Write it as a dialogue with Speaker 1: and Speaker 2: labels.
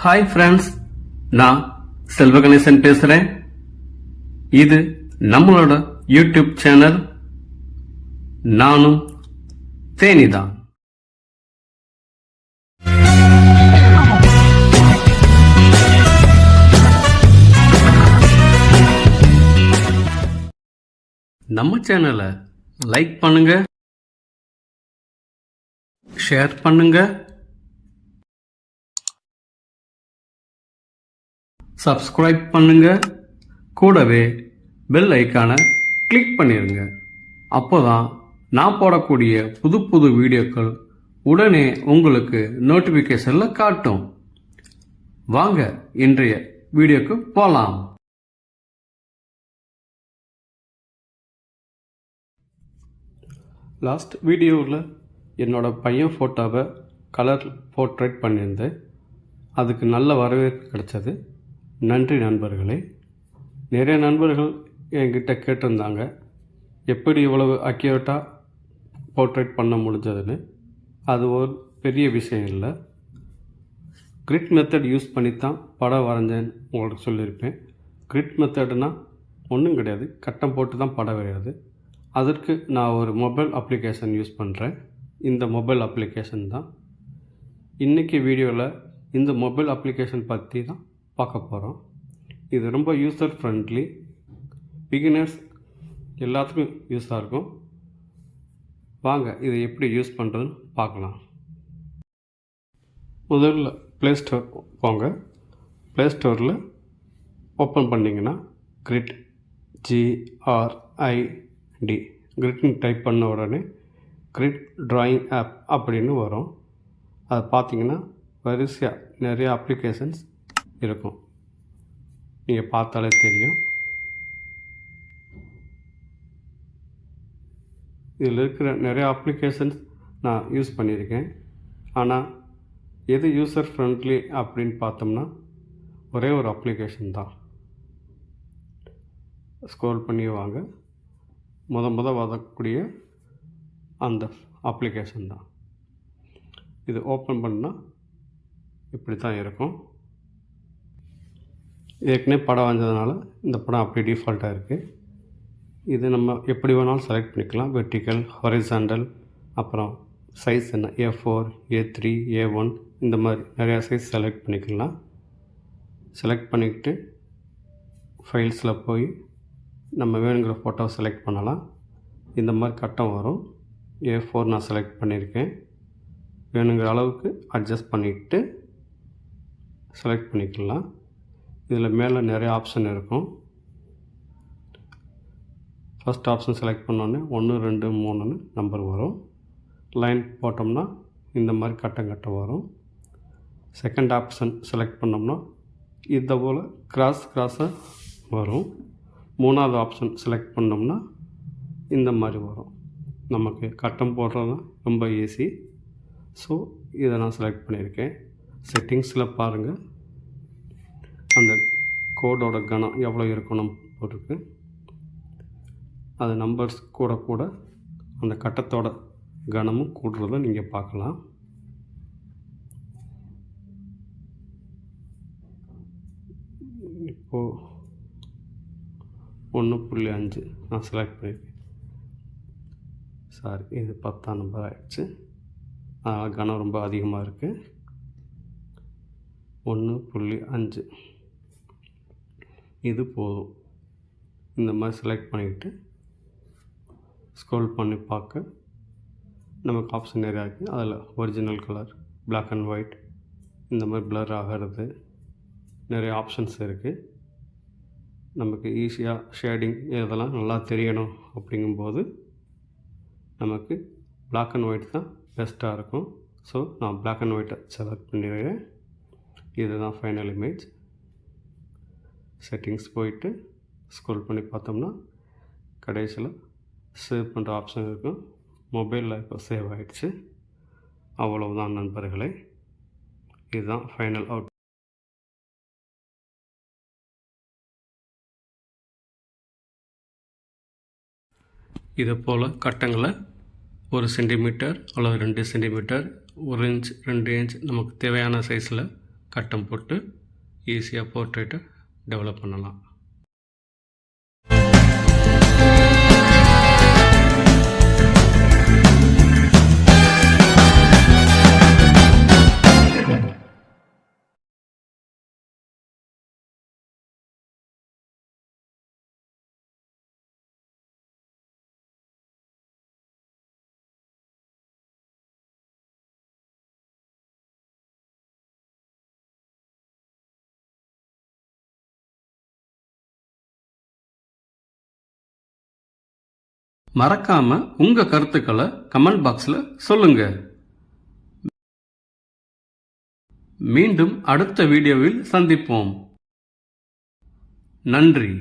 Speaker 1: Hi friends, நான் செல்வகணேசன் பேசுறேன். இது நம்மளோட யூடியூப் சேனல் நானும் தேனிதான். நம்ம சேனலை லைக் பண்ணுங்க, ஷேர் பண்ணுங்க, சப்ஸ்கிரைப் பண்ணுங்க, கூடவே பெல் ஐக்கானை கிளிக் பண்ணிருங்க. அப்போதான் நான் போடக்கூடிய புது புது வீடியோக்கள் உடனே உங்களுக்கு நோட்டிபிகேஷன்ல காட்டும். வாங்க இன்றைய வீடியோக்கு போலாம். லாஸ்ட் வீடியோவில் என்னோட பையன் ஃபோட்டோவை கலர் போர்ட்ரேட் பண்ணியிருந்தேன். அதுக்கு நல்ல வரவேற்பு கிடைச்சது. நன்றி நண்பர்களே. நிறைய நண்பர்கள் என்கிட்ட கேட்டிருந்தாங்க, எப்படி இவ்வளவு அக்யூரேட்டாக போர்ட்ரேட் பண்ண முடிஞ்சதுன்னு. அது ஒரு பெரிய விஷயம் இல்லை. கிரிட் மெத்தட் யூஸ் பண்ணி தான் படம் வரைஞ்சேன்னு உங்களுக்கு சொல்லியிருப்பேன். கிரிட் மெத்தட்னால் ஒன்றும் கிடையாது, கட்டம் போட்டு தான் படம் வரையாது. அதற்கு நான் ஒரு மொபைல் அப்ளிகேஷன் யூஸ் பண்ணுறேன். இந்த மொபைல் அப்ளிகேஷன் தான் இன்றைக்கி வீடியோவில் இந்த மொபைல் அப்ளிகேஷன் பற்றி தான் பார்க்க போகிறோம். இது ரொம்ப யூசர் ஃப்ரெண்ட்லி, பிகினர்ஸ் எல்லாத்துக்கும் யூஸாக இருக்கும். வாங்க இதை எப்படி யூஸ் பண்ணுறதுன்னு பார்க்கலாம். முதல்ல ப்ளே ஸ்டோர் போங்க. ப்ளே ஸ்டோரில் ஓப்பன் பண்ணிங்கன்னா கிரிட் GRID கிரிட்னு டைப் பண்ண உடனே கிரிட் ட்ராயிங் ஆப் அப்படின்னு வரும். அதை பார்த்தீங்கன்னா வரிசையாக நிறைய அப்ளிகேஷன்ஸ் இருக்கும். நீங்கள் பார்த்தாலே தெரியும். இதில் இருக்கிற நிறைய அப்ளிகேஷன்ஸ் நான் யூஸ் பண்ணியிருக்கேன். ஆனால் எது யூசர் ஃப்ரெண்ட்லி அப்படின்னு பார்த்தோம்னா ஒரே ஒரு அப்ளிகேஷன் தான். ஸ்க்ரோல் பண்ணி வாங்க. முத வரக்கூடிய அந்த அப்ளிகேஷன் தான். இது ஓப்பன் பண்ணால் இப்படி தான் இருக்கும். ஏற்கனவே படம் வந்ததுனால இந்த படம் அப்படி டிஃபால்ட்டாக இருக்குது. இது நம்ம எப்படி வேணாலும் செலக்ட் பண்ணிக்கலாம். வெர்டிக்கல், ஹொரிசாண்டல், அப்புறம் சைஸ் என்ன A4, A3, A1 இந்த மாதிரி நிறையா சைஸ் செலக்ட் பண்ணிக்கலாம். செலக்ட் பண்ணிக்கிட்டு ஃபைல்ஸில் போய் நம்ம வேணுங்கிற ஃபோட்டோவை செலக்ட் பண்ணலாம். இந்த மாதிரி கட்டம் வரும். A4 நான் செலக்ட் பண்ணியிருக்கேன். வேணுங்கிற அளவுக்கு அட்ஜஸ்ட் பண்ணிவிட்டு செலக்ட் பண்ணிக்கலாம். இதில் மேலே நிறைய ஆப்ஷன் இருக்கும். ஃபஸ்ட் ஆப்ஷன் செலக்ட் பண்ணோன்னே 1, 2, 3ன்னு நம்பர் வரும். லைன் போட்டோம்னா இந்த மாதிரி கட்டம் வரும். செகண்ட் ஆப்ஷன் செலக்ட் பண்ணோம்னா இதை போல் கிராஸாக வரும். மூணாவது ஆப்ஷன் செலக்ட் பண்ணோம்னா இந்த மாதிரி வரும். நமக்கு கட்டம் போடுறது ரொம்ப ஈஸி. ஸோ இதை நான் செலக்ட் பண்ணியிருக்கேன். செட்டிங்ஸில் பாருங்கள், அந்த கோடோட கனம் எவ்வளோ இருக்கணும் போட்டிருக்கு. அது நம்பர்ஸ் கூட அந்த கட்டத்தோட கனமும் கூடுறத நீங்கள் பார்க்கலாம். இப்போது 1.5 நான் செலக்ட் பண்ணியிருக்கேன். சாரி, இது 10ஆம் நம்பர் ஆகிடுச்சு. அதனால் கனம் ரொம்ப அதிகமாக இருக்குது. 1.5 இது போதும். இந்த மாதிரி செலக்ட் பண்ணிக்கிட்டு ஸ்க்ரோல் பண்ணி பார்க்க நமக்கு ஆப்ஷன் நிறையா இருக்குது. அதில் original colour, black and white, இந்த மாதிரி பிளர் ஆகிறது நிறைய ஆப்ஷன்ஸ் இருக்குது. நமக்கு ஈஸியாக ஷேடிங் இதெல்லாம் நல்லா தெரியணும் அப்படிங்கும்போது நமக்கு பிளாக் அண்ட் ஒயிட் தான் பெஸ்ட்டாக இருக்கும். ஸோ நான் பிளாக் அண்ட் ஒயிட்டை செலக்ட் பண்ணிடுறேன். இதுதான் ஃபைனல் இமேஜ். செட்டிங்ஸ் போயிட்டு ஸ்க்ரோல் பண்ணி பார்த்தோம்னா கடைசியில் சேவ் பண்ணுற ஆப்ஷன் இருக்கும். மொபைலில் இப்போ சேவ் ஆகிடுச்சு. அவ்வளவுதான் நண்பர்களே. இதுதான் ஃபைனல் அவுட். இதை போல் கட்டங்களை 1 சென்டிமீட்டர் அல்லது 2 சென்டிமீட்டர், 1 இன்ச், 2 இன்ச் நமக்கு தேவையான சைஸில் கட்டம் போட்டு ஈஸியாக போர்ட்ரேட்டை டெவலப் பண்ணலாம். மறக்காம உங்க கருத்துக்களை கமெண்ட் பாக்ஸ்ல சொல்லுங்க. மீண்டும் அடுத்த வீடியோவில் சந்திப்போம். நன்றி.